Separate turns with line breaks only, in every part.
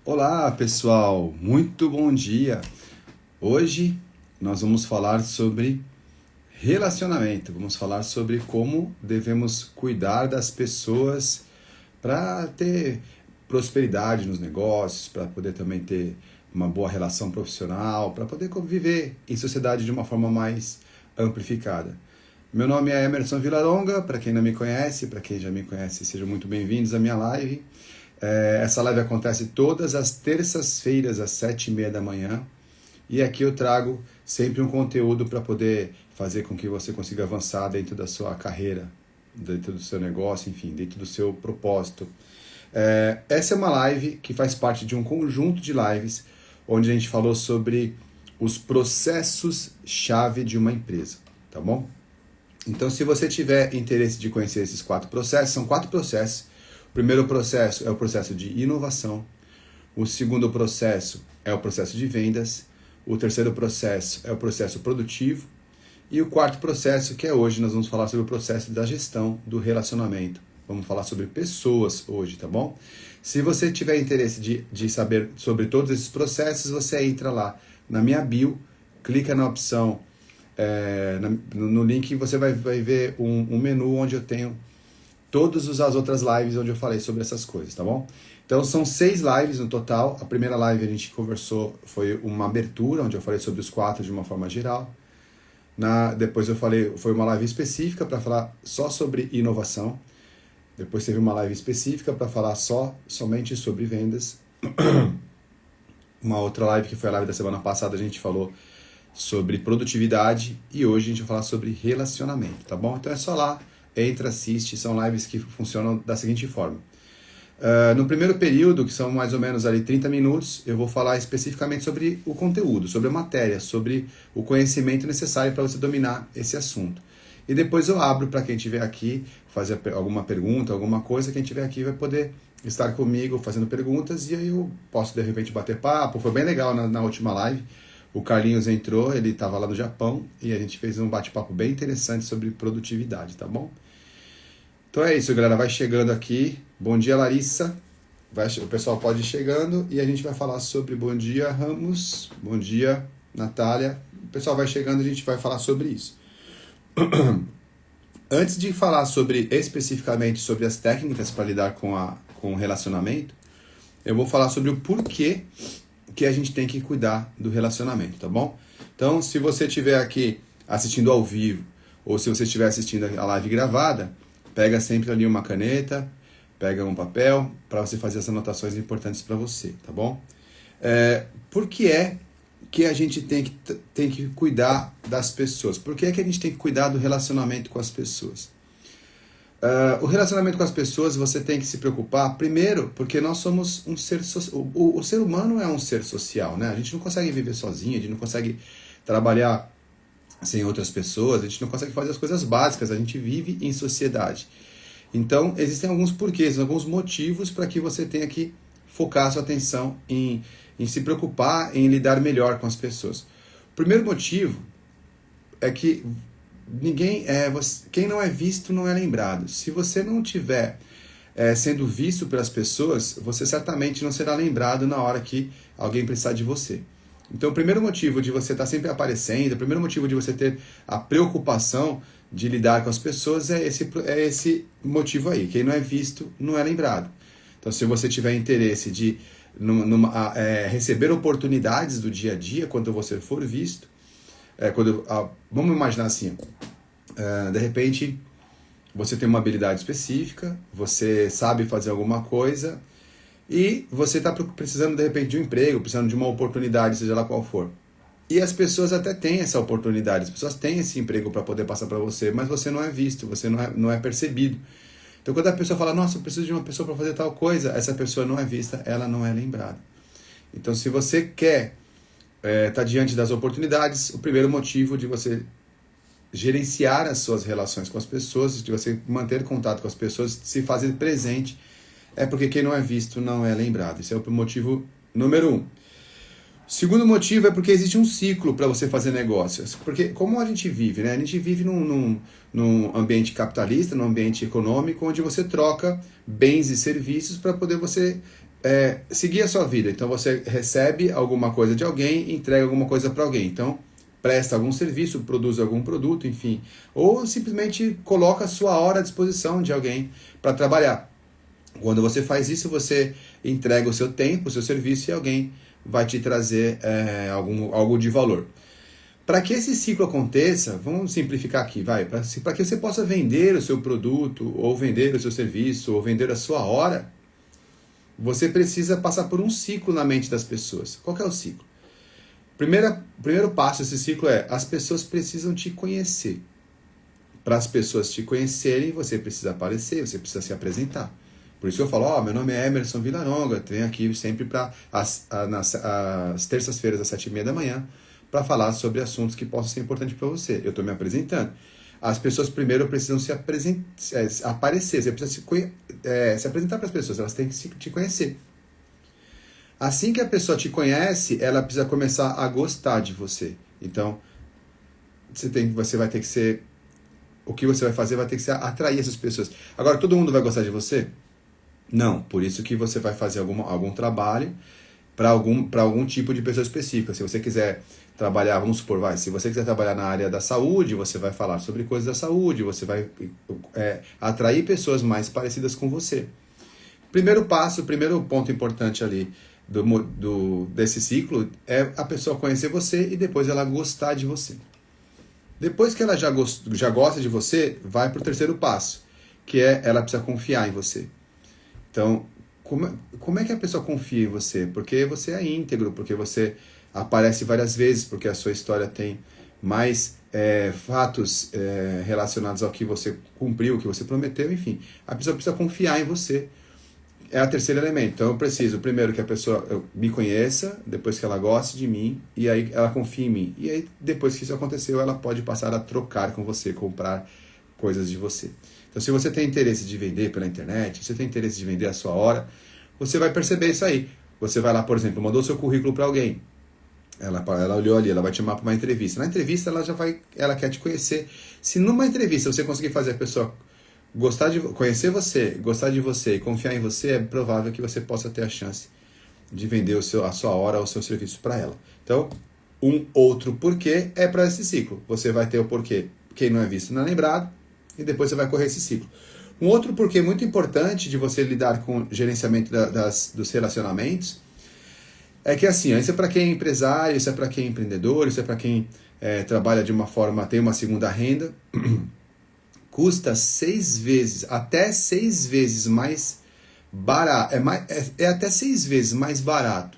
Olá, pessoal, muito bom dia. Hoje nós vamos falar sobre relacionamento, vamos falar sobre como devemos cuidar das pessoas para ter prosperidade nos negócios, para poder também ter uma boa relação profissional, para poder conviver em sociedade de uma forma mais amplificada. Meu nome é Emerson Vilaronga, para quem não me conhece, para quem já me conhece, sejam muito bem-vindos à minha live. Essa live acontece todas as terças-feiras, às 7h30 da manhã. E aqui eu trago sempre um conteúdo para poder fazer com que você consiga avançar dentro da sua carreira, dentro do seu negócio, enfim, dentro do seu propósito. Essa é uma live que faz parte de um conjunto de lives onde a gente falou sobre os processos-chave de uma empresa, tá bom? Então, se você tiver interesse de conhecer esses 4 processos, são 4 processos. O primeiro processo é o processo de inovação. O segundo processo é o processo de vendas. O terceiro processo é o processo produtivo. E o quarto processo, que é hoje, nós vamos falar sobre o processo da gestão do relacionamento. Vamos falar sobre pessoas hoje, tá bom? Se você tiver interesse de saber sobre todos esses processos, você entra lá na minha bio, clica na opção, no link, você vai ver um menu onde eu tenho todas as outras lives onde eu falei sobre essas coisas, tá bom? Então são 6 lives no total. A primeira live a gente conversou, foi uma abertura, onde eu falei sobre os 4 de uma forma geral. Depois eu falei, foi uma live específica para falar só sobre inovação. Depois teve uma live específica para falar somente sobre vendas. Uma outra live, que foi a live da semana passada, a gente falou sobre produtividade. E hoje a gente vai falar sobre relacionamento, tá bom? Então é só lá, entra, assiste. São lives que funcionam da seguinte forma. No primeiro período, que são mais ou menos ali 30 minutos, eu vou falar especificamente sobre o conteúdo, sobre a matéria, sobre o conhecimento necessário para você dominar esse assunto. E depois eu abro para quem estiver aqui, fazer alguma pergunta, alguma coisa. Quem estiver aqui vai poder estar comigo fazendo perguntas e aí eu posso de repente bater papo. Foi bem legal na última live. O Carlinhos entrou, ele estava lá no Japão e a gente fez um bate-papo bem interessante sobre produtividade, tá bom? Então é isso, galera. Vai chegando aqui. Bom dia, Larissa. O pessoal pode ir chegando e a gente vai falar sobre... Bom dia, Ramos. Bom dia, Natália. O pessoal vai chegando e a gente vai falar sobre isso. Antes de falar especificamente sobre as técnicas para lidar com o relacionamento, eu vou falar sobre o porquê que a gente tem que cuidar do relacionamento, tá bom? Então, se você estiver aqui assistindo ao vivo ou se você estiver assistindo a live gravada, pega sempre ali uma caneta, pega um papel para você fazer as anotações importantes para você, tá bom? Por que é que a gente tem que cuidar das pessoas? Por que é que a gente tem que cuidar do relacionamento com as pessoas? O relacionamento com as pessoas, você tem que se preocupar, primeiro, porque nós somos um ser social. O ser humano é um ser social, né? A gente não consegue viver sozinho, a gente não consegue trabalhar sem outras pessoas, a gente não consegue fazer as coisas básicas, a gente vive em sociedade. Então, existem alguns porquês, alguns motivos para que você tenha que focar a sua atenção em se preocupar, em lidar melhor com as pessoas. O primeiro motivo é que quem não é visto não é lembrado. Se você não tiver sendo visto pelas pessoas, você certamente não será lembrado na hora que alguém precisar de você. Então, o primeiro motivo de você estar sempre aparecendo, o primeiro motivo de você ter a preocupação de lidar com as pessoas é esse motivo aí. Quem não é visto não é lembrado. Então, se você tiver interesse de receber oportunidades do dia a dia, quando você for visto, vamos imaginar assim, de repente você tem uma habilidade específica, você sabe fazer alguma coisa, e você está precisando, de repente, de um emprego, precisando de uma oportunidade, seja lá qual for. E as pessoas até têm essa oportunidade, as pessoas têm esse emprego para poder passar para você, mas você não é visto, você não é percebido. Então, quando a pessoa fala, nossa, eu preciso de uma pessoa para fazer tal coisa, essa pessoa não é vista, ela não é lembrada. Então, se você quer estar diante das oportunidades, o primeiro motivo de você gerenciar as suas relações com as pessoas, de você manter contato com as pessoas, se fazer presente, é porque quem não é visto não é lembrado. Esse é o motivo número 1. Segundo motivo é porque existe um ciclo para você fazer negócios. Porque como a gente vive, né? A gente vive num ambiente capitalista, num ambiente econômico, onde você troca bens e serviços para poder você seguir a sua vida. Então você recebe alguma coisa de alguém, entrega alguma coisa para alguém. Então presta algum serviço, produz algum produto, enfim. Ou simplesmente coloca a sua hora à disposição de alguém para trabalhar. Quando você faz isso, você entrega o seu tempo, o seu serviço e alguém vai te trazer algo de valor. Para que esse ciclo aconteça, vamos simplificar aqui, para que você possa vender o seu produto, ou vender o seu serviço, ou vender a sua hora, você precisa passar por um ciclo na mente das pessoas. Qual que é o ciclo? Primeiro passo desse ciclo as pessoas precisam te conhecer. Para as pessoas te conhecerem, você precisa aparecer, você precisa se apresentar. Por isso que eu falo, meu nome é Emerson Villaronga, eu venho aqui sempre nas terças-feiras às 7h30 da manhã, para falar sobre assuntos que possam ser importantes para você. Eu estou me apresentando. As pessoas primeiro precisam aparecer, você precisa se apresentar para as pessoas, elas têm que te conhecer. Assim que a pessoa te conhece, ela precisa começar a gostar de você. Então, você vai ter que ser... O que você vai fazer vai ter que ser atrair essas pessoas. Agora, todo mundo vai gostar de você? Não, por isso que você vai fazer algum trabalho para algum tipo de pessoa específica. Se você quiser trabalhar, vamos supor, se você quiser trabalhar na área da saúde, você vai falar sobre coisas da saúde, você vai atrair pessoas mais parecidas com você. Primeiro ponto importante ali desse ciclo é a pessoa conhecer você e depois ela gostar de você. Depois que ela já gosta de você, vai para o terceiro passo, que ela precisa confiar em você. Então, como é que a pessoa confia em você? Porque você é íntegro, porque você aparece várias vezes, porque a sua história tem mais fatos relacionados ao que você cumpriu, o que você prometeu, enfim. A pessoa precisa confiar em você. É o terceiro elemento. Então eu preciso, primeiro, que a pessoa me conheça, depois que ela goste de mim, e aí ela confie em mim. E aí, depois que isso aconteceu, ela pode passar a trocar com você, comprar coisas de você. Então, se você tem interesse de vender pela internet, se você tem interesse de vender a sua hora, você vai perceber isso aí. Você vai lá, por exemplo, mandou seu currículo para alguém. Ela olhou ali, ela vai te chamar para uma entrevista. Na entrevista, ela quer te conhecer. Se numa entrevista você conseguir fazer a pessoa conhecer você, gostar de você e confiar em você, é provável que você possa ter a chance de vender a sua hora ou o seu serviço para ela. Então, um outro porquê é para esse ciclo. Você vai ter o porquê. Quem não é visto não é lembrado. E depois você vai correr esse ciclo. Um outro porquê muito importante de você lidar com o gerenciamento dos relacionamentos é que assim, isso é para quem é empresário, isso é para quem é empreendedor, isso é para quem trabalha de uma forma, tem uma segunda renda. Custa até 6 vezes mais barato, até 6 vezes mais barato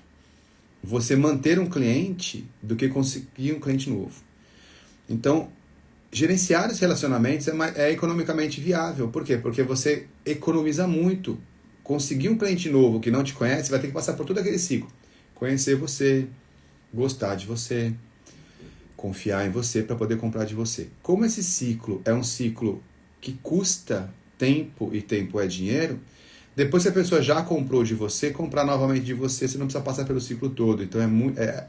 você manter um cliente do que conseguir um cliente novo. Então, gerenciar os relacionamentos é economicamente viável. Por quê? Porque você economiza muito. Conseguir um cliente novo que não te conhece, vai ter que passar por todo aquele ciclo. Conhecer você, gostar de você, confiar em você para poder comprar de você. Como esse ciclo é um ciclo que custa tempo e tempo é dinheiro, depois que a pessoa já comprou de você, comprar novamente de você, você não precisa passar pelo ciclo todo. Então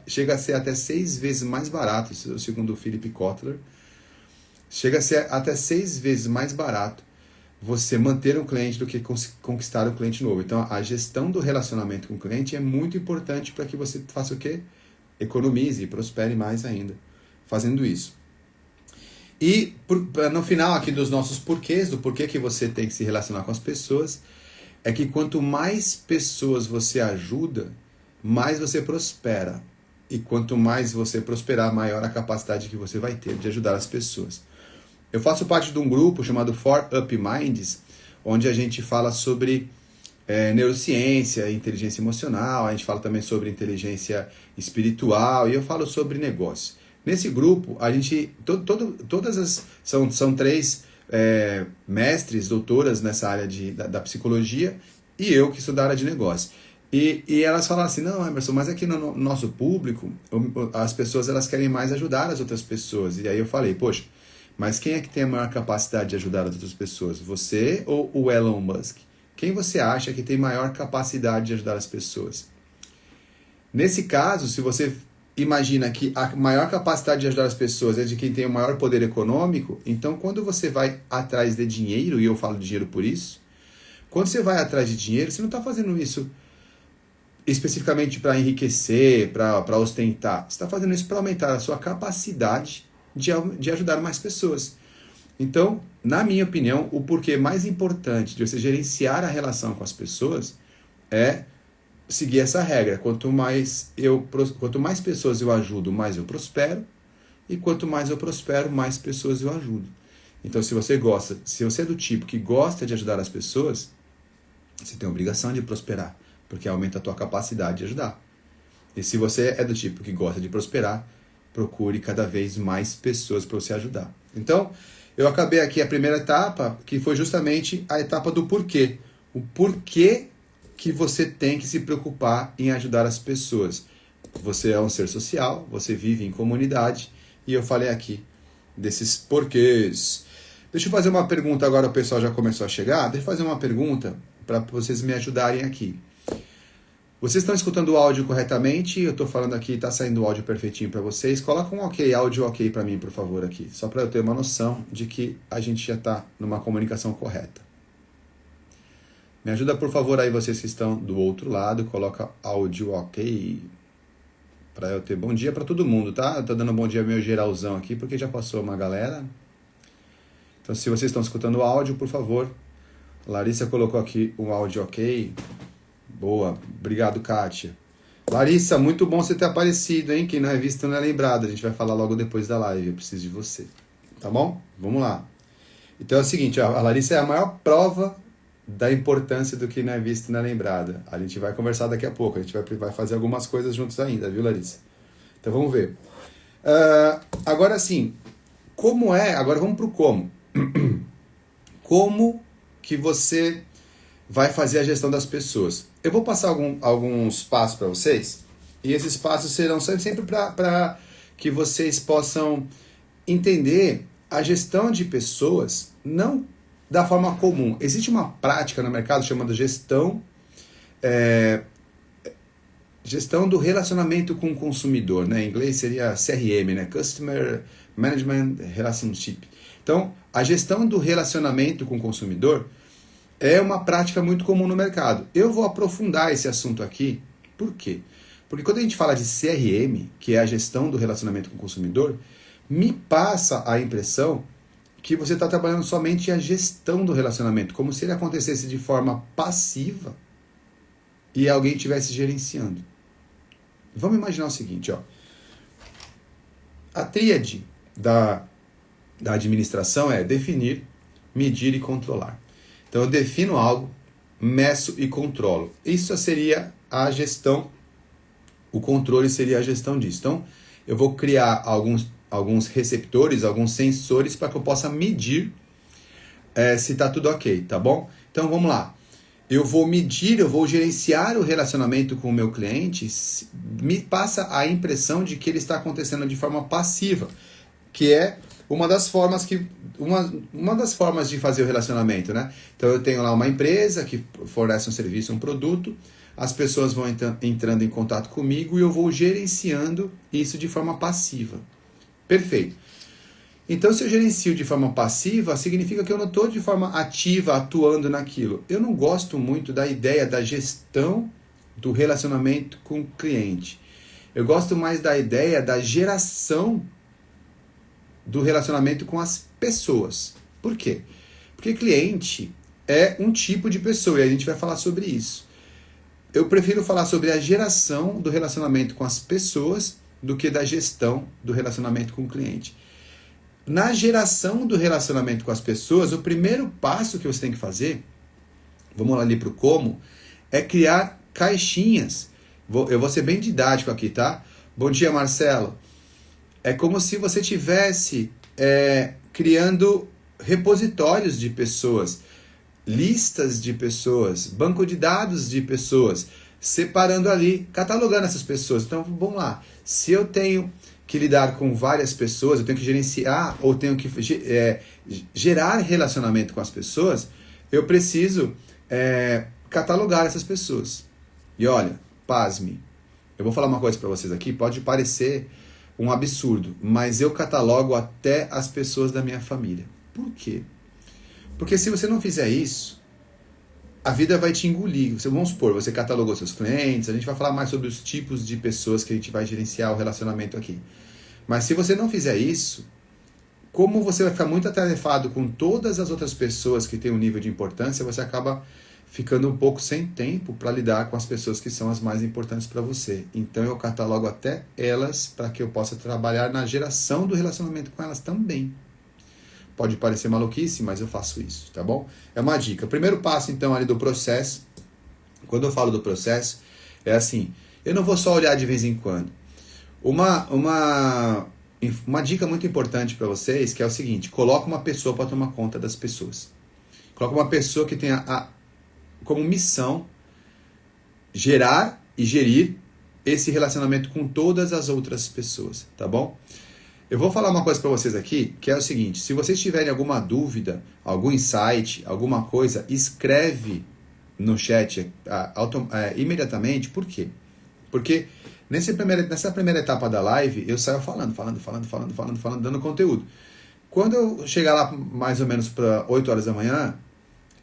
chega a ser até 6 vezes mais barato, segundo o Philip Kotler. Chega a ser até 6 vezes mais barato você manter um cliente do que conquistar um cliente novo. Então, a gestão do relacionamento com o cliente é muito importante para que você faça o quê? Economize e prospere mais ainda fazendo isso. E no final aqui dos nossos porquês, do porquê que você tem que se relacionar com as pessoas, é que quanto mais pessoas você ajuda, mais você prospera. E quanto mais você prosperar, maior a capacidade que você vai ter de ajudar as pessoas. Eu faço parte de um grupo chamado 4UP Minds, onde a gente fala sobre neurociência, inteligência emocional, a gente fala também sobre inteligência espiritual e eu falo sobre negócio. Nesse grupo, a gente são 3 mestres, doutoras nessa área da psicologia e eu que estudo a área de negócio. E elas falam assim, não, Emerson, mas aqui no nosso público, as pessoas elas querem mais ajudar as outras pessoas. E aí eu falei, poxa, mas quem é que tem a maior capacidade de ajudar as outras pessoas? Você ou o Elon Musk? Quem você acha que tem maior capacidade de ajudar as pessoas? Nesse caso, se você imagina que a maior capacidade de ajudar as pessoas é de quem tem o maior poder econômico, então quando você vai atrás de dinheiro, e eu falo de dinheiro por isso, quando você vai atrás de dinheiro, você não está fazendo isso especificamente para enriquecer, para ostentar. Você está fazendo isso para aumentar a sua capacidade de ajudar mais pessoas. Então, na minha opinião, o porquê mais importante de você gerenciar a relação com as pessoas é seguir essa regra. Quanto mais pessoas eu ajudo, mais eu prospero. E quanto mais eu prospero, mais pessoas eu ajudo. Então, se você é do tipo que gosta de ajudar as pessoas, você tem a obrigação de prosperar, porque aumenta a tua capacidade de ajudar. E se você é do tipo que gosta de prosperar, procure cada vez mais pessoas para você ajudar. Então, eu acabei aqui a primeira etapa, que foi justamente a etapa do porquê. O porquê que você tem que se preocupar em ajudar as pessoas. Você é um ser social, você vive em comunidade, e eu falei aqui desses porquês. Deixa eu fazer uma pergunta agora, o pessoal já começou a chegar. Deixa eu fazer uma pergunta para vocês me ajudarem aqui. Vocês estão escutando o áudio corretamente? Eu estou falando aqui, está saindo o áudio perfeitinho para vocês. Coloca um ok, áudio ok para mim, por favor, aqui. Só para eu ter uma noção de que a gente já está numa comunicação correta. Me ajuda, por favor, aí vocês que estão do outro lado. Coloca áudio ok. Para eu ter bom dia para todo mundo, tá? Eu tô dando bom dia meu geralzão aqui, porque já passou uma galera. Então, se vocês estão escutando o áudio, por favor. Larissa colocou aqui um áudio ok. Boa, obrigado, Kátia. Larissa, muito bom você ter aparecido, hein? Quem não é visto não é lembrado. A gente vai falar logo depois da live. Eu preciso de você. Tá bom? Vamos lá. Então é o seguinte, a Larissa é a maior prova da importância do que não é visto não é lembrado. A gente vai conversar daqui a pouco. A gente vai fazer algumas coisas juntos ainda, viu, Larissa? Então vamos ver. Agora sim, agora vamos para o como. Como que você vai fazer a gestão das pessoas? Eu vou passar alguns passos para vocês, e esses passos serão sempre para que vocês possam entender a gestão de pessoas, não da forma comum. Existe uma prática no mercado chamada gestão do relacionamento com o consumidor, né? Em inglês seria CRM, né? Customer Management Relationship. Então, a gestão do relacionamento com o consumidor é uma prática muito comum no mercado. Eu vou aprofundar esse assunto aqui. Por quê? Porque quando a gente fala de CRM, que é a gestão do relacionamento com o consumidor, me passa a impressão que você está trabalhando somente a gestão do relacionamento, como se ele acontecesse de forma passiva e alguém estivesse gerenciando. Vamos imaginar o seguinte, ó. A tríade da administração é definir, medir e controlar. Então eu defino algo, meço e controlo. Isso seria a gestão, o controle seria a gestão disso. Então eu vou criar alguns receptores, alguns sensores para que eu possa medir se está tudo ok, tá bom? Então vamos lá. Eu vou medir, eu vou gerenciar o relacionamento com o meu cliente, me passa a impressão de que ele está acontecendo de forma passiva, que é uma das formas de fazer o relacionamento, né? Então eu tenho lá uma empresa que fornece um serviço, um produto, as pessoas vão entrando em contato comigo e eu vou gerenciando isso de forma passiva. Perfeito. Então, se eu gerencio de forma passiva, significa que eu não estou de forma ativa atuando naquilo. Eu não gosto muito da ideia da gestão do relacionamento com o cliente. Eu gosto mais da ideia da geração do relacionamento com as pessoas. Por quê? Porque cliente é um tipo de pessoa e a gente vai falar sobre isso. Eu prefiro falar sobre a geração do relacionamento com as pessoas do que da gestão do relacionamento com o cliente. Na geração do relacionamento com as pessoas, o primeiro passo que você tem que fazer, vamos lá ali para o como, é criar caixinhas. Eu vou ser bem didático aqui, tá? Bom dia, Marcelo. É como se você estivesse criando repositórios de pessoas, listas de pessoas, banco de dados de pessoas, separando ali, catalogando essas pessoas. Então, vamos lá. Se eu tenho que lidar com várias pessoas, eu tenho que gerenciar ou tenho que gerar relacionamento com as pessoas, eu preciso catalogar essas pessoas. E olha, pasme, eu vou falar uma coisa para vocês aqui, pode parecer um absurdo, mas eu catalogo até as pessoas da minha família. Por quê? Porque se você não fizer isso, a vida vai te engolir. Vamos supor, você catalogou seus clientes, a gente vai falar mais sobre os tipos de pessoas que a gente vai gerenciar o relacionamento aqui. Mas se você não fizer isso, como você vai ficar muito atarefado com todas as outras pessoas que têm um nível de importância, você acaba ficando um pouco sem tempo para lidar com as pessoas que são as mais importantes para você. Então eu catalogo até elas para que eu possa trabalhar na geração do relacionamento com elas também. Pode parecer maluquice, mas eu faço isso, tá bom? É uma dica. O primeiro passo, então, ali do processo, quando eu falo do processo, é assim, eu não vou só olhar de vez em quando. Uma dica muito importante para vocês, que é o seguinte, coloca uma pessoa para tomar conta das pessoas. Coloca uma pessoa que tenha como missão gerar e gerir esse relacionamento com todas as outras pessoas, tá bom? Eu vou falar uma coisa para vocês aqui, que é o seguinte, se vocês tiverem alguma dúvida, algum insight, alguma coisa, escreve no chat imediatamente. Por quê? Porque nessa primeira etapa da live, eu saio falando, dando conteúdo. Quando eu chegar lá mais ou menos para 8 horas da manhã,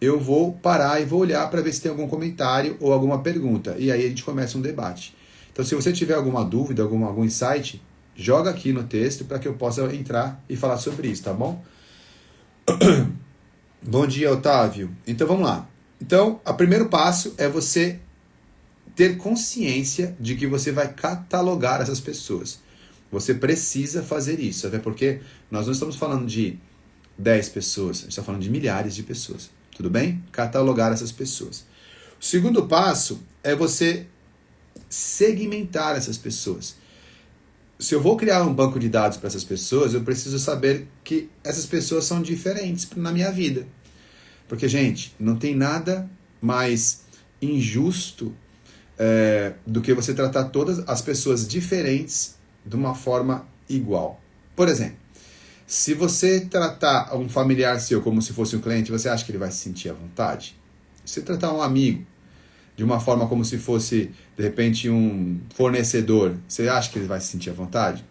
eu vou parar e vou olhar para ver se tem algum comentário ou alguma pergunta. E aí a gente começa um debate. Então, se você tiver alguma dúvida, algum insight, joga aqui no texto para que eu possa entrar e falar sobre isso, tá bom? Bom dia, Otávio. Então, vamos lá. Então, o primeiro passo é você ter consciência de que você vai catalogar essas pessoas. Você precisa fazer isso, até porque nós não estamos falando de 10 pessoas, a gente está falando de milhares de pessoas. Tudo bem? Catalogar essas pessoas. O segundo passo é você segmentar essas pessoas. Se eu vou criar um banco de dados para essas pessoas, eu preciso saber que essas pessoas são diferentes na minha vida. Porque, gente, não tem nada mais injusto do que você tratar todas as pessoas diferentes de uma forma igual. Por exemplo, se você tratar um familiar seu como se fosse um cliente, você acha que ele vai se sentir à vontade? Se você tratar um amigo de uma forma como se fosse, de repente, um fornecedor, você acha que ele vai se sentir à vontade?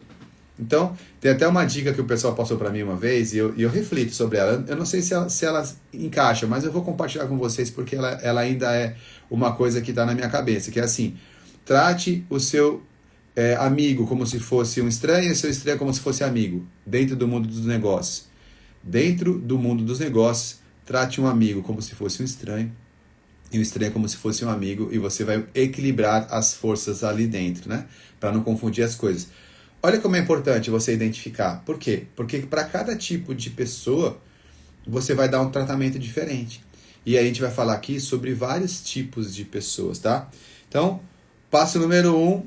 Então, tem até uma dica que o pessoal passou para mim uma vez, e eu reflito sobre ela. Eu não sei se ela encaixa, mas eu vou compartilhar com vocês, porque ela ainda é uma coisa que está na minha cabeça, que é assim, trate o seu amigo como se fosse um estranho, e o seu estranho como se fosse amigo, dentro do mundo dos negócios. Dentro do mundo dos negócios, trate um amigo como se fosse um estranho, e o estranho como se fosse um amigo, e você vai equilibrar as forças ali dentro, né? Para não confundir as coisas. Olha como é importante você identificar. Por quê? Porque para cada tipo de pessoa, você vai dar um tratamento diferente. E aí a gente vai falar aqui sobre vários tipos de pessoas, tá? Então, passo número 1,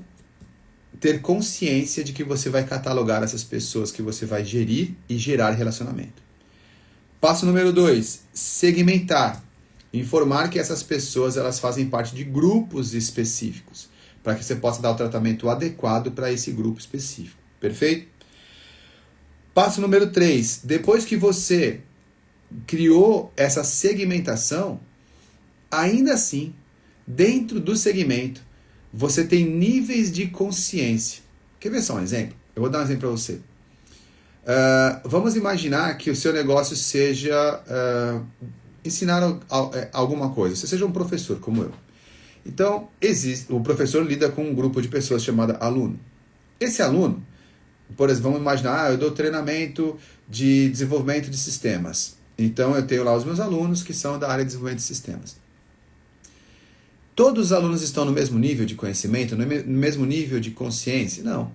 ter consciência de que você vai catalogar essas pessoas que você vai gerir e gerar relacionamento. Passo número 2, segmentar. Informar que essas pessoas elas fazem parte de grupos específicos, para que você possa dar o tratamento adequado para esse grupo específico. Perfeito? Passo número 3. Depois que você criou essa segmentação, ainda assim, dentro do segmento, você tem níveis de consciência. Quer ver só um exemplo? Eu vou dar um exemplo para você. Vamos imaginar que o seu negócio seja ensinar alguma coisa. Você seja um professor como eu. Então, o professor lida com um grupo de pessoas chamado aluno. Esse aluno, por exemplo, vamos imaginar, eu dou treinamento de desenvolvimento de sistemas. Então, eu tenho lá os meus alunos que são da área de desenvolvimento de sistemas. Todos os alunos estão no mesmo nível de conhecimento, no mesmo nível de consciência? Não.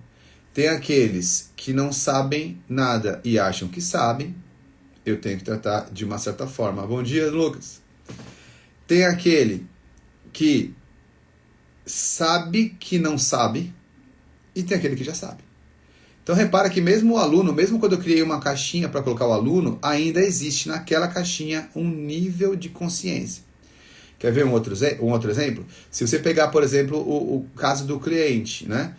Tem aqueles que não sabem nada e acham que sabem. Eu tenho que tratar de uma certa forma. Bom dia, Lucas. Tem aquele que sabe que não sabe e tem aquele que já sabe. Então repara que mesmo o aluno, mesmo quando eu criei uma caixinha para colocar o aluno, ainda existe naquela caixinha um nível de consciência. Quer ver um outro exemplo? Se você pegar, por exemplo, o caso do cliente, né?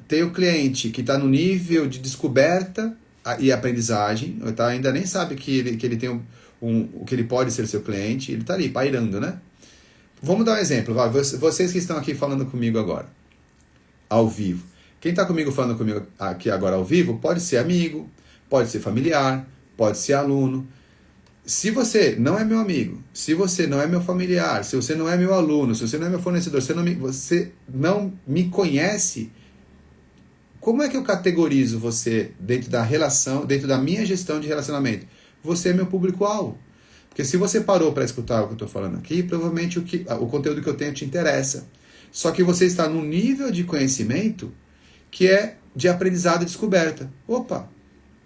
Tem o cliente que está no nível de descoberta e aprendizagem, tá? Ainda nem sabe que ele tem que ele pode ser seu cliente, ele está ali pairando, né? Vamos dar um exemplo, vocês que estão aqui falando comigo agora, ao vivo. Quem está falando comigo aqui agora ao vivo, pode ser amigo, pode ser familiar, pode ser aluno. Se você não é meu amigo, se você não é meu familiar, se você não é meu aluno, se você não é meu fornecedor, você não me conhece, como é que eu categorizo você dentro da relação, dentro da minha gestão de relacionamento? Você é meu público-alvo. Porque se você parou para escutar o que eu estou falando aqui, provavelmente o conteúdo que eu tenho te interessa. Só que você está num nível de conhecimento que é de aprendizado e descoberta. Opa,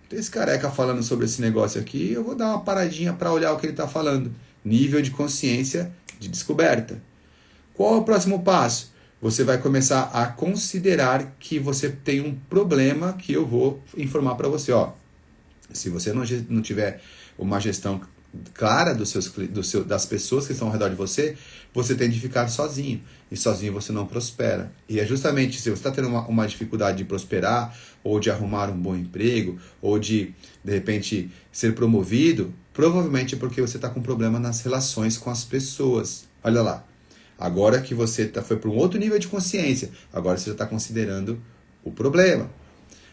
tem esse careca falando sobre esse negócio aqui, eu vou dar uma paradinha para olhar o que ele está falando. Nível de consciência de descoberta. Qual é o próximo passo? Você vai começar a considerar que você tem um problema que eu vou informar para você. Ó, se você não tiver uma gestão clara das pessoas que estão ao redor de você, você tem de ficar sozinho. E sozinho você não prospera. E é justamente se você está tendo uma dificuldade de prosperar, ou de arrumar um bom emprego, ou de repente, ser promovido, provavelmente é porque você está com problema nas relações com as pessoas. Olha lá. Agora que você foi para um outro nível de consciência, agora você já está considerando o problema.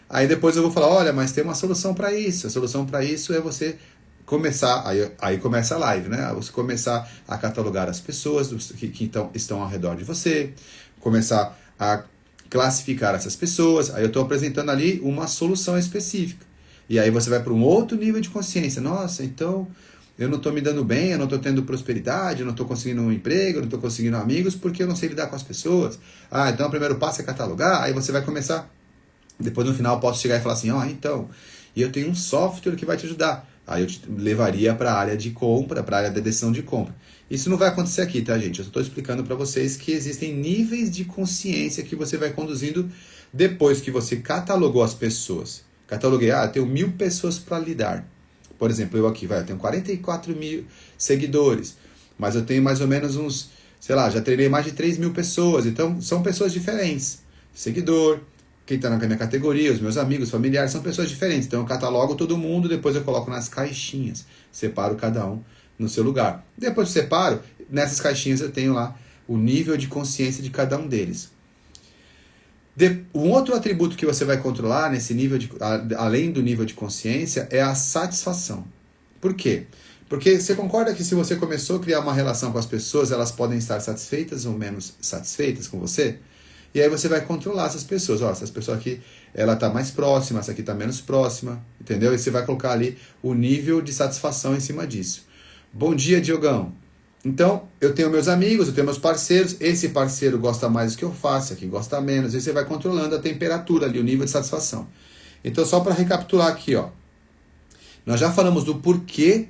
Aí depois eu vou falar, olha, mas tem uma solução para isso. A solução para isso é você começar, aí começa a live, né? Você começar a catalogar as pessoas que estão ao redor de você, começar a classificar essas pessoas. Aí eu estou apresentando ali uma solução específica. E aí você vai para um outro nível de consciência. Nossa, então eu não estou me dando bem, eu não estou tendo prosperidade, eu não estou conseguindo um emprego, eu não estou conseguindo amigos porque eu não sei lidar com as pessoas. Ah, então o primeiro passo é catalogar. Aí você vai começar. Depois no final eu posso chegar e falar assim, então, e eu tenho um software que vai te ajudar. Aí eu te levaria para a área de compra, para a área da decisão de compra. Isso não vai acontecer aqui, tá, gente? Eu estou explicando para vocês que existem níveis de consciência que você vai conduzindo depois que você catalogou as pessoas. Cataloguei, eu tenho 1000 pessoas para lidar. Por exemplo, eu aqui, eu tenho 44 mil seguidores, mas eu tenho mais ou menos uns, sei lá, já treinei mais de 3 mil pessoas. Então, são pessoas diferentes. Seguidor, quem está na minha categoria, os meus amigos, familiares, são pessoas diferentes. Então eu catalogo todo mundo, depois eu coloco nas caixinhas. Separo cada um no seu lugar. Depois eu separo, nessas caixinhas eu tenho lá o nível de consciência de cada um deles. Um outro atributo que você vai controlar nesse nível além do nível de consciência é a satisfação. Por quê? Porque você concorda que se você começou a criar uma relação com as pessoas, elas podem estar satisfeitas ou menos satisfeitas com você? E aí você vai controlar essas pessoas. Essa pessoa aqui, ela está mais próxima, essa aqui está menos próxima, entendeu? E você vai colocar ali o nível de satisfação em cima disso. Bom dia, Diogão. Então, eu tenho meus amigos, eu tenho meus parceiros, esse parceiro gosta mais do que eu faço, aqui gosta menos, e você vai controlando a temperatura ali, o nível de satisfação. Então, só para recapitular aqui, nós já falamos do porquê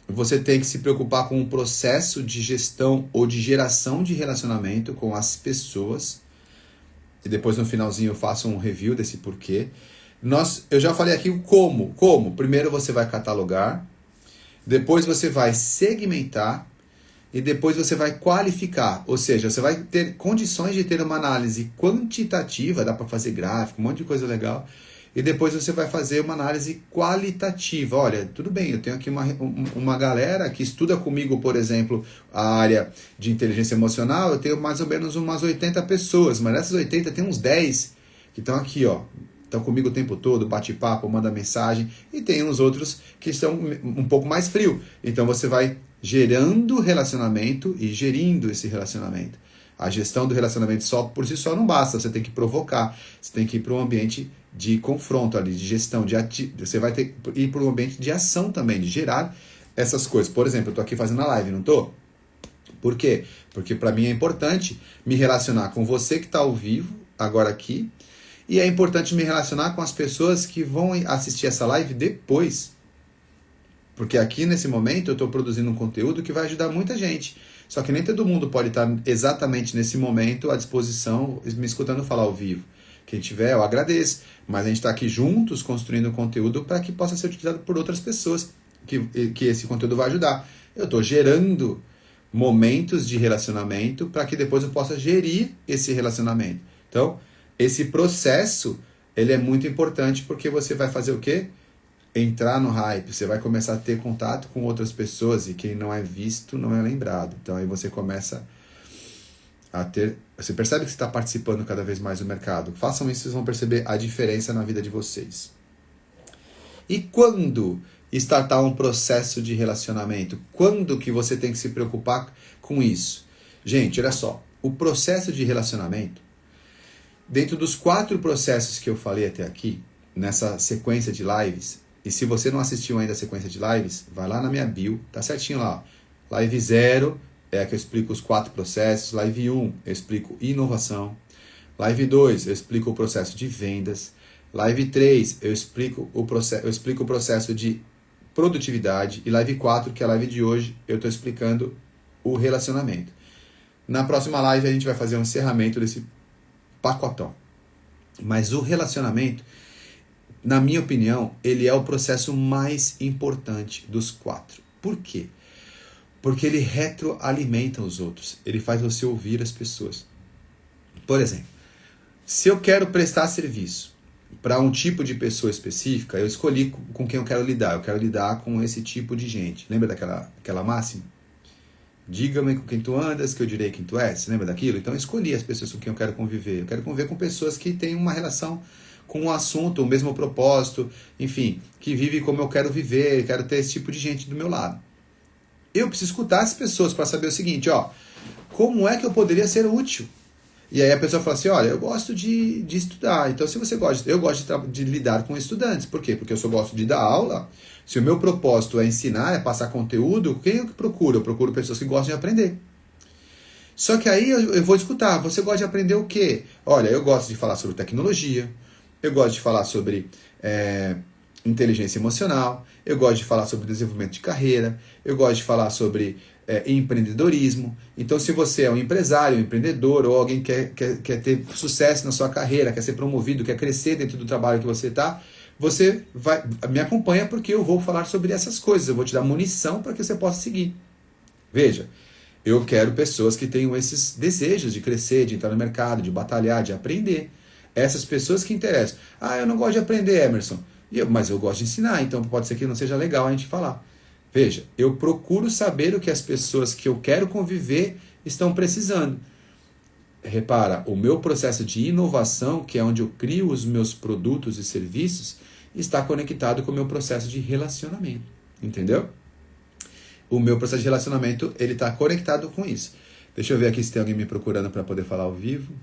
você tem que se preocupar com o processo de gestão ou de geração de relacionamento com as pessoas. E depois no finalzinho eu faço um review desse porquê. Eu já falei aqui o como. Como? Primeiro você vai catalogar, depois você vai segmentar e depois você vai qualificar. Ou seja, você vai ter condições de ter uma análise quantitativa, dá para fazer gráfico, um monte de coisa legal. E depois você vai fazer uma análise qualitativa. Olha, tudo bem, eu tenho aqui uma galera que estuda comigo, por exemplo, a área de inteligência emocional, eu tenho mais ou menos umas 80 pessoas, mas dessas 80 tem uns 10 que estão aqui, estão comigo o tempo todo, bate-papo, manda mensagem, e tem uns outros que estão um pouco mais frio. Então você vai gerando relacionamento e gerindo esse relacionamento. A gestão do relacionamento só por si só não basta, você tem que provocar, você tem que ir para um ambiente de confronto ali, de gestão, você vai ter que ir para um ambiente de ação também, de gerar essas coisas. Por exemplo, eu estou aqui fazendo a live, não estou? Por quê? Porque para mim é importante me relacionar com você que está ao vivo, agora aqui, e é importante me relacionar com as pessoas que vão assistir essa live depois. Porque aqui nesse momento eu estou produzindo um conteúdo que vai ajudar muita gente. Só que nem todo mundo pode estar exatamente nesse momento à disposição, me escutando falar ao vivo. Quem tiver, eu agradeço. Mas a gente está aqui juntos construindo conteúdo para que possa ser utilizado por outras pessoas, que esse conteúdo vai ajudar. Eu estou gerando momentos de relacionamento para que depois eu possa gerir esse relacionamento. Então, esse processo, ele é muito importante porque você vai fazer o quê? Entrar no hype, você vai começar a ter contato com outras pessoas e quem não é visto não é lembrado. Então aí você começa a ter... Você percebe que você está participando cada vez mais do mercado. Façam isso, vocês vão perceber a diferença na vida de vocês. E quando startar um processo de relacionamento? Quando que você tem que se preocupar com isso? Gente, olha só, o processo de relacionamento, dentro dos 4 processos que eu falei até aqui, nessa sequência de lives, e se você não assistiu ainda a sequência de lives, vai lá na minha bio, tá certinho lá. Live 0 é a que eu explico os 4 processos, live 1 eu explico inovação, live 2 eu explico o processo de vendas, live 3 eu explico o processo de produtividade, e live 4, que é a live de hoje, eu estou explicando o relacionamento. Na próxima live a gente vai fazer um encerramento desse pacotão. Mas o relacionamento, na minha opinião, ele é o processo mais importante dos 4. Por quê? Porque ele retroalimenta os outros. Ele faz você ouvir as pessoas. Por exemplo, se eu quero prestar serviço para um tipo de pessoa específica, eu escolhi com quem eu quero lidar. Eu quero lidar com esse tipo de gente. Lembra daquela máxima? Diga-me com quem tu andas, que eu direi quem tu és. Lembra daquilo? Então eu escolhi as pessoas com quem eu quero conviver. Eu quero conviver com pessoas que têm uma relação com um assunto, o mesmo propósito, enfim, que vive como eu quero viver, eu quero ter esse tipo de gente do meu lado. Eu preciso escutar as pessoas para saber o seguinte, como é que eu poderia ser útil? E aí a pessoa fala assim, olha, eu gosto de estudar, então se você gosta, eu gosto de lidar com estudantes. Por quê? Porque eu só gosto de dar aula. Se o meu propósito é ensinar, é passar conteúdo, quem eu procuro? Eu procuro pessoas que gostam de aprender. Só que aí eu vou escutar, você gosta de aprender o quê? Olha, eu gosto de falar sobre tecnologia, eu gosto de falar sobre inteligência emocional, eu gosto de falar sobre desenvolvimento de carreira, eu gosto de falar sobre empreendedorismo. Então, se você é um empresário, um empreendedor, ou alguém que quer ter sucesso na sua carreira, quer ser promovido, quer crescer dentro do trabalho que você está, você me acompanha porque eu vou falar sobre essas coisas, eu vou te dar munição para que você possa seguir. Veja, eu quero pessoas que tenham esses desejos de crescer, de entrar no mercado, de batalhar, de aprender. Essas pessoas que interessam. Eu não gosto de aprender, Emerson. Mas eu gosto de ensinar, então pode ser que não seja legal a gente falar. Veja, eu procuro saber o que as pessoas que eu quero conviver estão precisando. Repara, o meu processo de inovação, que é onde eu crio os meus produtos e serviços, está conectado com o meu processo de relacionamento. Entendeu? O meu processo de relacionamento, ele está conectado com isso. Deixa eu ver aqui se tem alguém me procurando para poder falar ao vivo.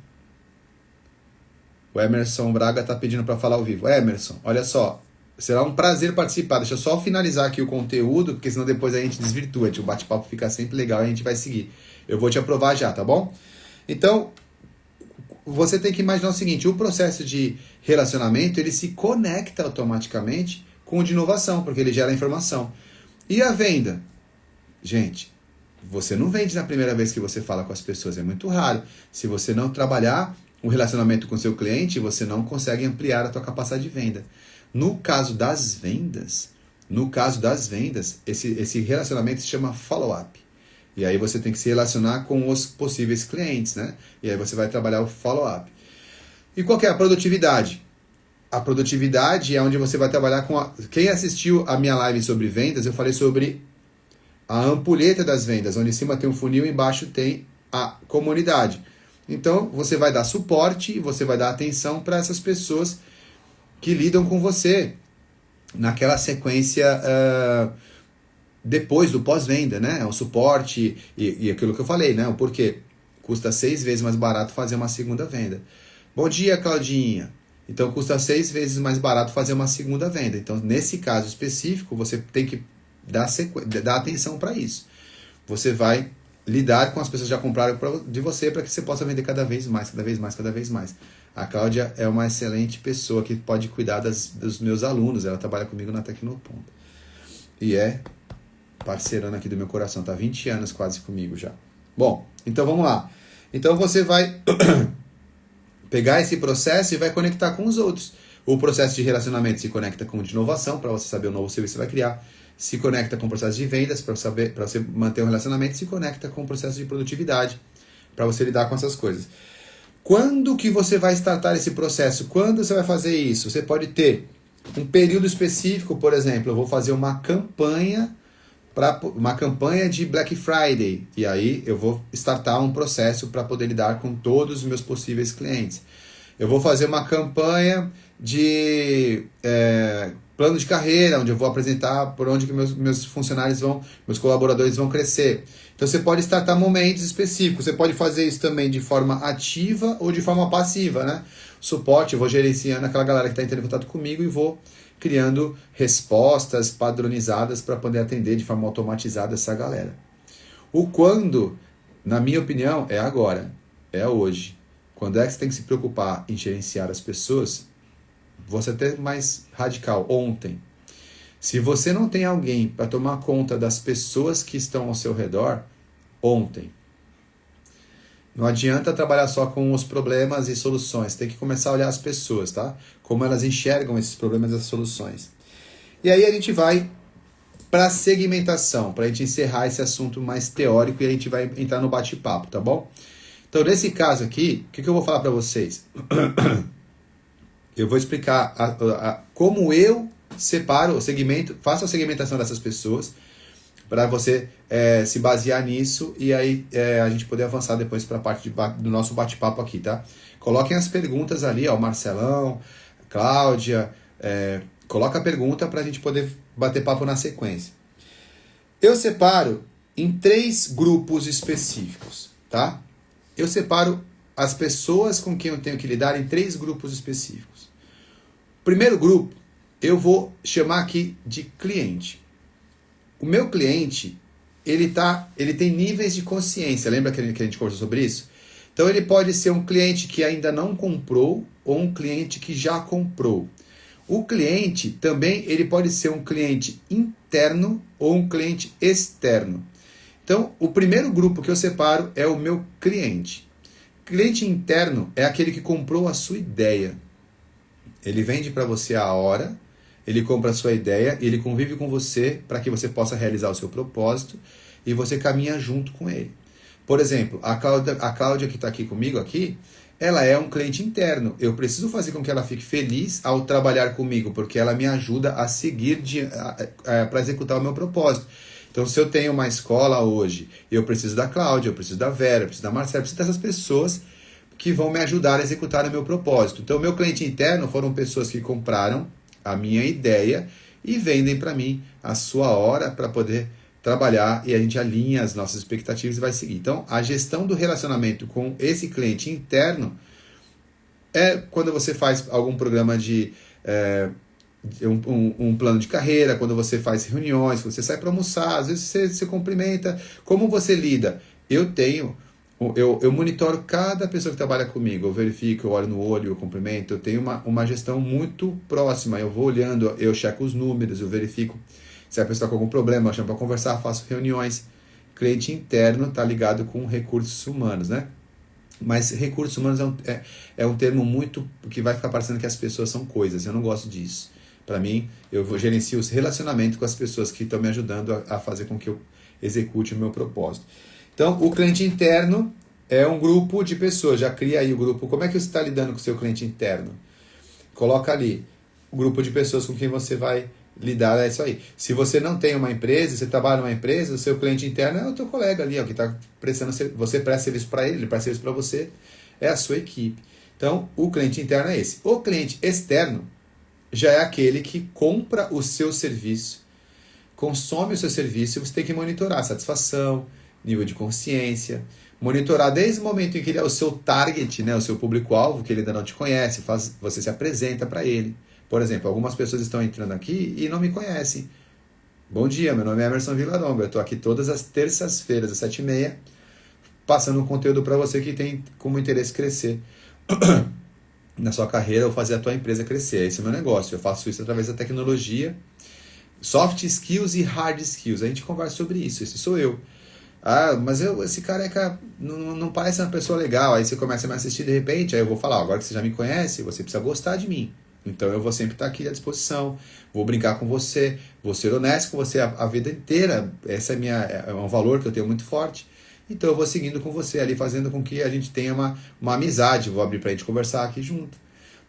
O Emerson Braga está pedindo para falar ao vivo. Emerson, olha só, será um prazer participar. Deixa eu só finalizar aqui o conteúdo, porque senão depois a gente desvirtua. O bate-papo fica sempre legal e a gente vai seguir. Eu vou te aprovar já, tá bom? Então, você tem que imaginar o seguinte, o processo de relacionamento, ele se conecta automaticamente com o de inovação, porque ele gera informação. E a venda? Gente, você não vende na primeira vez que você fala com as pessoas, é muito raro. Se você não trabalhar um relacionamento com seu cliente, você não consegue ampliar a tua capacidade de venda. No caso das vendas, esse relacionamento se chama follow-up. E aí você tem que se relacionar com os possíveis clientes, né? E aí você vai trabalhar o follow-up. E qual que é a produtividade? A produtividade é onde você vai trabalhar com Quem assistiu a minha live sobre vendas, eu falei sobre a ampulheta das vendas, onde em cima tem um funil e embaixo tem a comunidade. Então, você vai dar suporte e você vai dar atenção para essas pessoas que lidam com você naquela sequência depois do pós-venda, né? O suporte e aquilo que eu falei, né? O porquê. Custa 6 vezes mais barato fazer uma segunda venda. Bom dia, Claudinha. Então, custa 6 vezes mais barato fazer uma segunda venda. Então, nesse caso específico, você tem que dar atenção para isso. Você vai lidar com as pessoas que já compraram de você para que você possa vender cada vez mais, cada vez mais, cada vez mais. A Cláudia é uma excelente pessoa que pode cuidar dos meus alunos. Ela trabalha comigo na Tecnoponto. E é parceirana aqui do meu coração. Está 20 anos quase comigo já. Bom, então vamos lá. Então você vai pegar esse processo e vai conectar com os outros. O processo de relacionamento se conecta com o de inovação, para você saber o novo serviço que você vai criar. Se conecta com o processo de vendas, para você manter um relacionamento. Se conecta com o processo de produtividade, para você lidar com essas coisas. Quando que você vai startar esse processo? Quando você vai fazer isso? Você pode ter um período específico, por exemplo, eu vou fazer uma campanha de Black Friday, e aí eu vou startar um processo para poder lidar com todos os meus possíveis clientes. Eu vou fazer uma campanha de plano de carreira, onde eu vou apresentar por onde que meus funcionários vão, meus colaboradores vão crescer. Então você pode startar momentos específicos, você pode fazer isso também de forma ativa ou de forma passiva, né? Suporte, eu vou gerenciando aquela galera que está entrando em contato comigo e vou criando respostas padronizadas para poder atender de forma automatizada essa galera. O quando, na minha opinião, é agora, é hoje. Quando é que você tem que se preocupar em gerenciar as pessoas? Vou ser até mais radical, ontem. Se você não tem alguém para tomar conta das pessoas que estão ao seu redor, ontem. Não adianta trabalhar só com os problemas e soluções, tem que começar a olhar as pessoas, tá? Como elas enxergam esses problemas e as soluções. E aí a gente vai para a segmentação, para a gente encerrar esse assunto mais teórico e a gente vai entrar no bate-papo, tá bom? Então, nesse caso aqui, o que eu vou falar para vocês? Eu vou explicar como eu separo o segmento, faço a segmentação dessas pessoas, para você se basear nisso e aí a gente poder avançar depois para a parte do nosso bate-papo aqui, tá? Coloquem as perguntas ali, ó, o Marcelão, Cláudia, coloca a pergunta para a gente poder bater papo na sequência. Eu separo em 3 grupos específicos, tá? Eu separo as pessoas com quem eu tenho que lidar em 3 grupos específicos. Primeiro grupo, eu vou chamar aqui de cliente. O meu cliente, ele tem níveis de consciência. Lembra que a gente conversou sobre isso? Então ele pode ser um cliente que ainda não comprou ou um cliente que já comprou. O cliente também ele pode ser um cliente interno ou um cliente externo. Então, o primeiro grupo que eu separo é o meu cliente. Cliente interno é aquele que comprou a sua ideia. Ele vende para você a hora, ele compra a sua ideia e ele convive com você para que você possa realizar o seu propósito e você caminha junto com ele. Por exemplo, a Cláudia que está aqui comigo aqui, ela é um cliente interno. Eu preciso fazer com que ela fique feliz ao trabalhar comigo, porque ela me ajuda a seguir para executar o meu propósito. Então, se eu tenho uma escola hoje, eu preciso da Cláudia, eu preciso da Vera, eu preciso da Marcela, eu preciso dessas pessoas que vão me ajudar a executar o meu propósito. Então, meu cliente interno foram pessoas que compraram a minha ideia e vendem para mim a sua hora para poder trabalhar e a gente alinha as nossas expectativas e vai seguir. Então, a gestão do relacionamento com esse cliente interno é quando você faz algum programa de um plano de carreira, quando você faz reuniões, quando você sai para almoçar, às vezes você cumprimenta. Como você lida? Eu monitoro cada pessoa que trabalha comigo, eu verifico, eu olho no olho, eu cumprimento, eu tenho uma gestão muito próxima, eu vou olhando, eu checo os números, eu verifico se a pessoa está com algum problema, eu chamo para conversar, faço reuniões. Cliente interno está ligado com recursos humanos, né? Mas recursos humanos é um termo muito que vai ficar parecendo que as pessoas são coisas, eu não gosto disso. Para mim, eu gerencio os relacionamentos com as pessoas que estão me ajudando a fazer com que eu execute o meu propósito. Então, o cliente interno é um grupo de pessoas. Já cria aí o grupo. Como é que você está lidando com o seu cliente interno? Coloca ali o grupo de pessoas com quem você vai lidar. É isso aí. Se você não tem uma empresa, você trabalha numa empresa, o seu cliente interno é o teu colega ali, ó, que está prestando. Você presta serviço para ele presta serviço para você. É a sua equipe. Então, o cliente interno é esse. O cliente externo já é aquele que compra o seu serviço, consome o seu serviço e você tem que monitorar a satisfação, nível de consciência, monitorar desde o momento em que ele é o seu target, né, o seu público-alvo, que ele ainda não te conhece, você se apresenta para ele. Por exemplo, algumas pessoas estão entrando aqui e não me conhecem. Bom dia, meu nome é Emerson Vilaronga, eu estou aqui todas as terças-feiras, às 7h30, passando um conteúdo para você que tem como interesse crescer na sua carreira ou fazer a tua empresa crescer. Esse é o meu negócio, eu faço isso através da tecnologia, soft skills e hard skills. A gente conversa sobre isso, esse sou eu. Ah, mas esse careca não parece uma pessoa legal. Aí você começa a me assistir de repente, aí eu vou falar, agora que você já me conhece, você precisa gostar de mim. Então eu vou sempre estar aqui à disposição, vou brincar com você, vou ser honesto com você a vida inteira. Esse é um valor que eu tenho muito forte. Então eu vou seguindo com você ali, fazendo com que a gente tenha uma amizade. Vou abrir para a gente conversar aqui junto.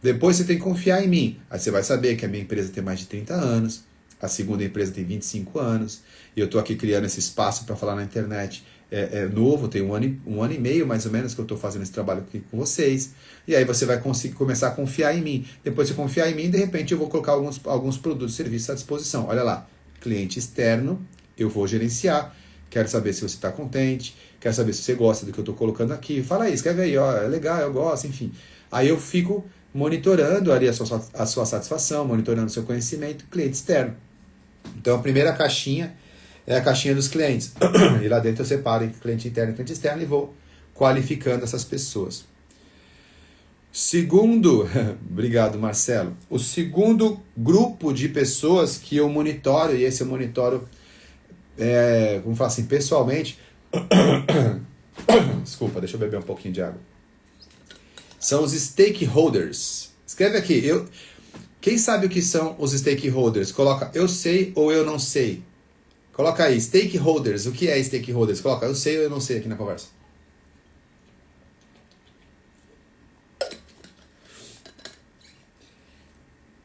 Depois você tem que confiar em mim. Aí você vai saber que a minha empresa tem mais de 30 anos, a segunda empresa tem 25 anos, e eu estou aqui criando esse espaço para falar na internet é novo, tem um ano e meio mais ou menos que eu estou fazendo esse trabalho aqui com vocês. E aí você vai conseguir começar a confiar em mim. Depois de confiar em mim, de repente eu vou colocar alguns produtos e serviços à disposição. Olha lá, cliente externo, eu vou gerenciar. Quero saber se você está contente, quero saber se você gosta do que eu estou colocando aqui. Fala aí, escreve aí, ó, é legal, eu gosto, enfim. Aí eu fico monitorando ali a sua satisfação, monitorando o seu conhecimento, cliente externo. Então a primeira caixinha é a caixinha dos clientes. E lá dentro eu separo entre cliente interno e cliente externo e vou qualificando essas pessoas. Segundo, obrigado Marcelo, o segundo grupo de pessoas que eu monitoro, e esse eu monitoro, vamos falar assim, pessoalmente, desculpa, deixa eu beber um pouquinho de água, são os stakeholders. Escreve aqui, quem sabe o que são os stakeholders? Coloca eu sei ou eu não sei. Coloca aí, stakeholders, o que é stakeholders? Coloca eu sei ou eu não sei aqui na conversa.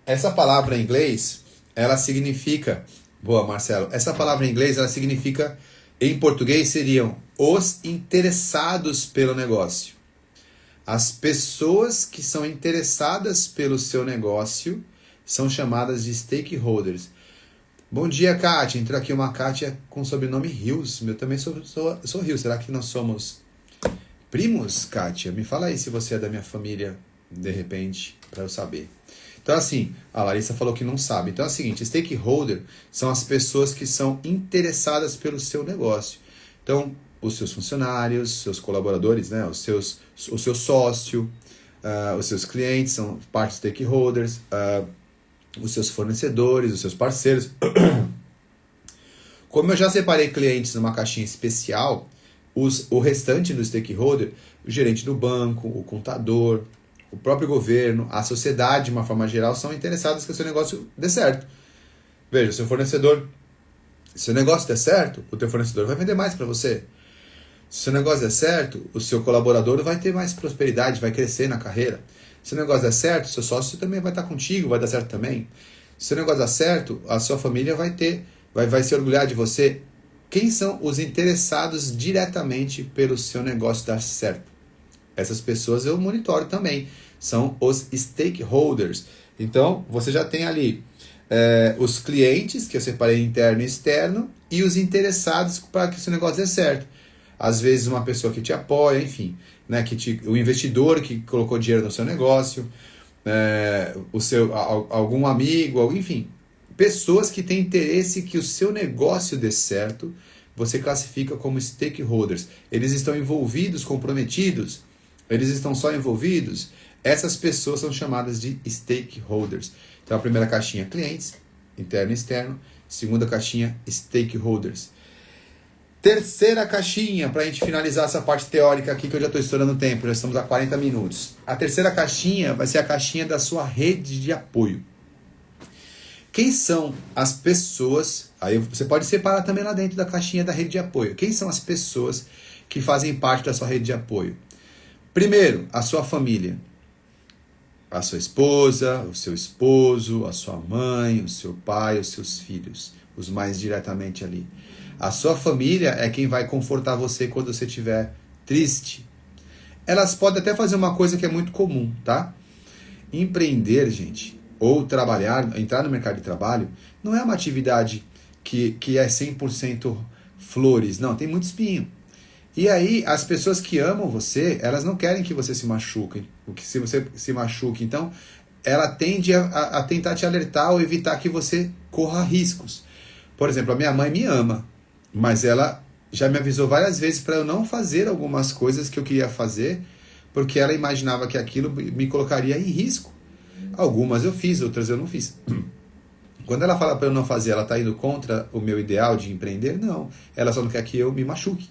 Essa palavra em inglês, ela significa... Boa, Marcelo. Essa palavra em inglês, ela significa... Em português, seriam os interessados pelo negócio. As pessoas que são interessadas pelo seu negócio são chamadas de stakeholders. Bom dia, Kátia. Entrou aqui uma Kátia com o sobrenome Rios. Eu também sou Rios. Será que nós somos primos, Kátia? Me fala aí se você é da minha família, de repente, para eu saber. Então, assim, a Larissa falou que não sabe. Então é o seguinte, stakeholder são as pessoas que são interessadas pelo seu negócio. Então, os seus funcionários, seus colaboradores, né, o seu sócio, os seus clientes são parte dos stakeholders, os seus fornecedores, os seus parceiros. Como eu já separei clientes numa caixinha especial, o restante do stakeholder, o gerente do banco, o contador, o próprio governo, a sociedade, de uma forma geral, são interessados que o seu negócio dê certo. Veja, seu fornecedor, se o seu negócio der certo, o teu fornecedor vai vender mais para você. Se o seu negócio der certo, o seu colaborador vai ter mais prosperidade, vai crescer na carreira. Se o negócio der certo, seu sócio também vai estar contigo, vai dar certo também. Se o seu negócio der certo, a sua família vai se orgulhar de você. Quem são os interessados diretamente pelo seu negócio dar certo? Essas pessoas eu monitoro também. São os stakeholders. Então, você já tem ali os clientes, que eu separei interno e externo, e os interessados para que o seu negócio dê certo. Às vezes uma pessoa que te apoia, enfim, né, o investidor que colocou dinheiro no seu negócio, algum amigo, enfim, pessoas que têm interesse que o seu negócio dê certo, você classifica como stakeholders. Eles estão envolvidos, comprometidos, eles estão só envolvidos, essas pessoas são chamadas de stakeholders. Então a primeira caixinha, clientes, interno e externo. Segunda caixinha, stakeholders. Terceira caixinha, para a gente finalizar essa parte teórica aqui, que eu já estou estourando o tempo, já estamos a 40 minutos. A terceira caixinha vai ser a caixinha da sua rede de apoio. Quem são as pessoas, aí você pode separar também lá dentro da caixinha da rede de apoio. Quem são as pessoas que fazem parte da sua rede de apoio? Primeiro, a sua família. A sua esposa, o seu esposo, a sua mãe, o seu pai, os seus filhos. Os mais diretamente ali. A sua família é quem vai confortar você quando você estiver triste. Elas podem até fazer uma coisa que é muito comum, tá? Empreender, gente, ou trabalhar, entrar no mercado de trabalho, não é uma atividade que é 100% flores. Não, tem muito espinho. E aí, as pessoas que amam você, elas não querem que você se machuque, que se você se machuque. Então, ela tende a tentar te alertar ou evitar que você corra riscos. Por exemplo, a minha mãe me ama, mas ela já me avisou várias vezes para eu não fazer algumas coisas que eu queria fazer, porque ela imaginava que aquilo me colocaria em risco. Algumas eu fiz, outras eu não fiz. Quando ela fala para eu não fazer, ela está indo contra o meu ideal de empreender? Não. Ela só não quer que eu me machuque.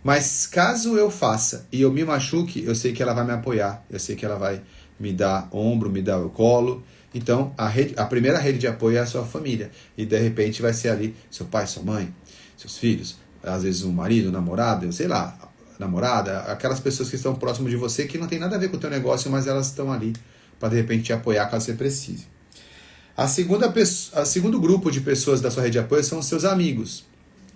Mas caso eu faça e eu me machuque, eu sei que ela vai me apoiar, eu sei que ela vai me dar ombro, me dar o colo. Então, a primeira rede de apoio é a sua família. E de repente vai ser ali seu pai, sua mãe, seus filhos, às vezes um marido, um namorado, eu sei lá, namorada, aquelas pessoas que estão próximo de você que não tem nada a ver com o teu negócio, mas elas estão ali para de repente te apoiar caso você precise. A segundo grupo de pessoas da sua rede de apoio são os seus amigos.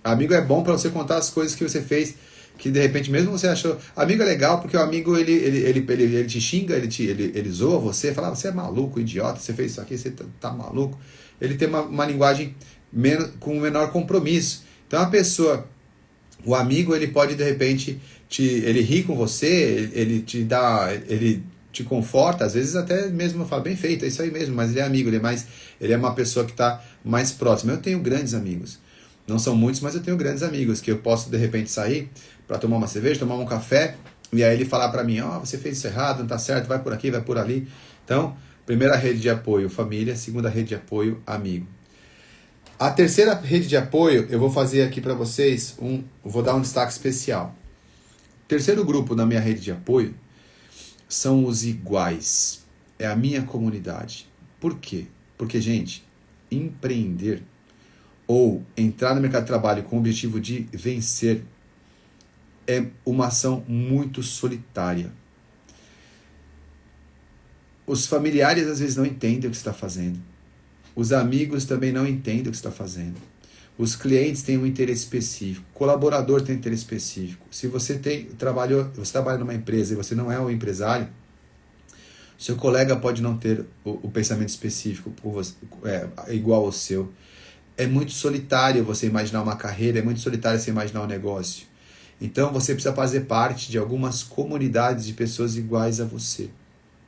Amigo é bom para você contar as coisas que você fez, que de repente mesmo você achou. Amigo é legal porque o amigo ele te xinga, ele zoa você, fala, você é maluco, idiota, você fez isso aqui, você tá maluco. Ele tem uma linguagem com menor compromisso. Então a pessoa, o amigo, ele pode de repente ele ri com você, ele te dá, ele te conforta, às vezes até mesmo fala, bem feito, é isso aí mesmo, mas ele é amigo, ele é uma pessoa que está mais próxima. Eu tenho grandes amigos. Não são muitos, mas eu tenho grandes amigos que eu posso de repente sair para tomar uma cerveja, tomar um café, e aí ele falar para mim, ó, você fez isso errado, não tá certo, vai por aqui, vai por ali. Então, primeira rede de apoio, família, segunda rede de apoio, amigo. A terceira rede de apoio, eu vou fazer aqui para vocês, vou dar um destaque especial. O terceiro grupo na minha rede de apoio são os iguais. É a minha comunidade. Por quê? Porque, gente, empreender ou entrar no mercado de trabalho com o objetivo de vencer é uma ação muito solitária. Os familiares às vezes não entendem o que você está fazendo. Os amigos também não entendem o que você está fazendo. Os clientes têm um interesse específico. O colaborador tem um interesse específico. Se você você trabalha numa empresa e você não é um empresário, seu colega pode não ter o pensamento específico igual ao seu. É muito solitário você imaginar uma carreira, é muito solitário você imaginar um negócio. Então você precisa fazer parte de algumas comunidades de pessoas iguais a você.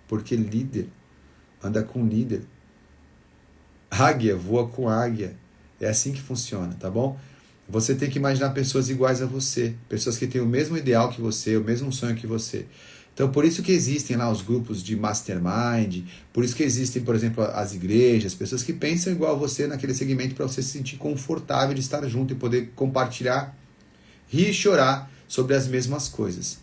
Porque líder anda com líder. Águia voa com águia. É assim que funciona, tá bom? Você tem que imaginar pessoas iguais a você. Pessoas que têm o mesmo ideal que você, o mesmo sonho que você. Então, por isso que existem lá os grupos de mastermind, por isso que existem, por exemplo, as igrejas, pessoas que pensam igual a você naquele segmento para você se sentir confortável de estar junto e poder compartilhar, rir e chorar sobre as mesmas coisas.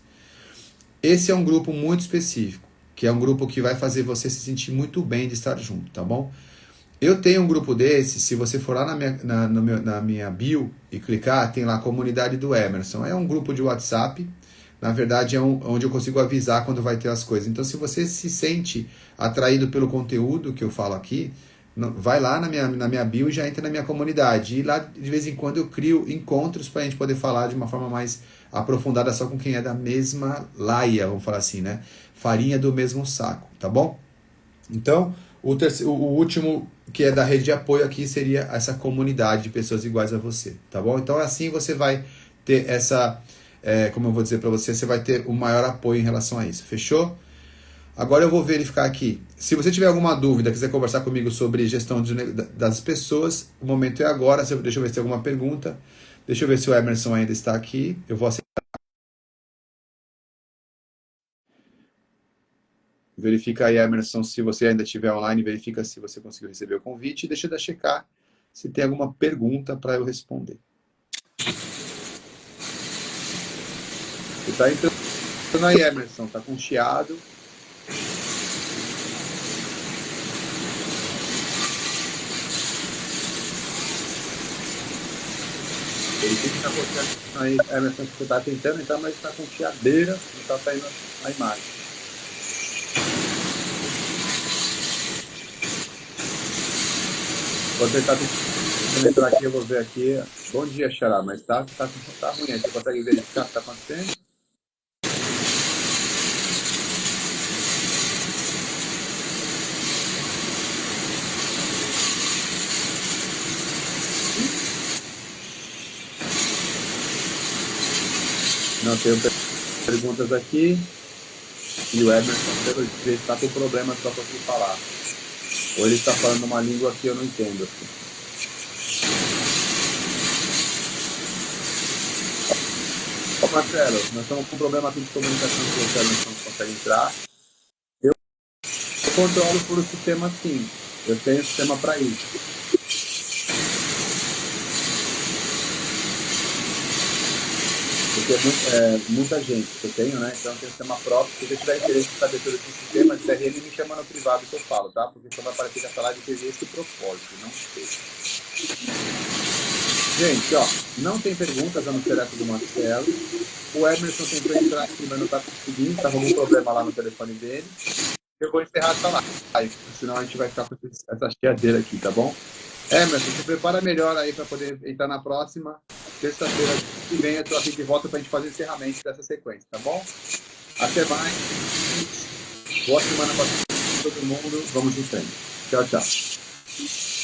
Esse é um grupo muito específico, que é um grupo que vai fazer você se sentir muito bem de estar junto, tá bom? Eu tenho um grupo desse, se você for lá na minha bio e clicar, tem lá a comunidade do Emerson. É um grupo de WhatsApp, na verdade é onde eu consigo avisar quando vai ter as coisas. Então se você se sente atraído pelo conteúdo que eu falo aqui, vai lá na minha bio e já entra na minha comunidade. E lá de vez em quando eu crio encontros para a gente poder falar de uma forma mais aprofundada só com quem é da mesma laia, vamos falar assim, né? Farinha do mesmo saco, tá bom? Então, o último que é da rede de apoio aqui seria essa comunidade de pessoas iguais a você, tá bom? Então assim você vai ter como eu vou dizer para você, você vai ter o maior apoio em relação a isso, fechou? Agora eu vou verificar aqui. Se você tiver alguma dúvida, quiser conversar comigo sobre gestão das pessoas, o momento é agora. Deixa eu ver se tem alguma pergunta. Deixa eu ver se o Emerson ainda está aqui. Eu vou aceitar. Verifica aí, Emerson, se você ainda estiver online, verifica se você conseguiu receber o convite. Deixa eu checar se tem alguma pergunta para eu responder. Você está entrando aí, Emerson, está com chiado. Ele tem que estar colocando aí, Emerson, você está tentando entrar, mas está com chiadeira, não está saindo a imagem. Vou tentar entrar aqui, eu vou ver aqui. Bom dia, Xará, mas tá ruim. Você consegue verificar o que está acontecendo? Não tenho perguntas aqui. E o Emerson, pelo jeito, está com problema só para conseguir falar. Ou ele está falando uma língua que eu não entendo. Ô Marcelo, nós estamos com um problema aqui de comunicação que o Emerson não consegue entrar. Eu controlo por o sistema sim. Eu tenho sistema para isso. Porque muita gente que eu tenho, né? Então tem um sistema próprio. Se você tiver interesse em saber todo esse sistema, se ele me chama no privado que eu falo, tá? Porque só vai aparecer que essa live teve esse propósito, não sei. Gente, ó, não tem perguntas a não ser essa do Marcelo. O Emerson tentou entrar aqui, mas não tá conseguindo, tá com algum problema lá no telefone dele. Eu vou encerrar essa live, senão a gente vai ficar com essa chiadeira aqui, tá bom? Emerson, se prepara melhor aí para poder entrar na próxima. Sexta-feira que vem eu estou aqui de volta para a gente fazer o encerramento dessa sequência, tá bom? Até mais. Boa semana para todo mundo. Vamos em frente. Tchau, tchau.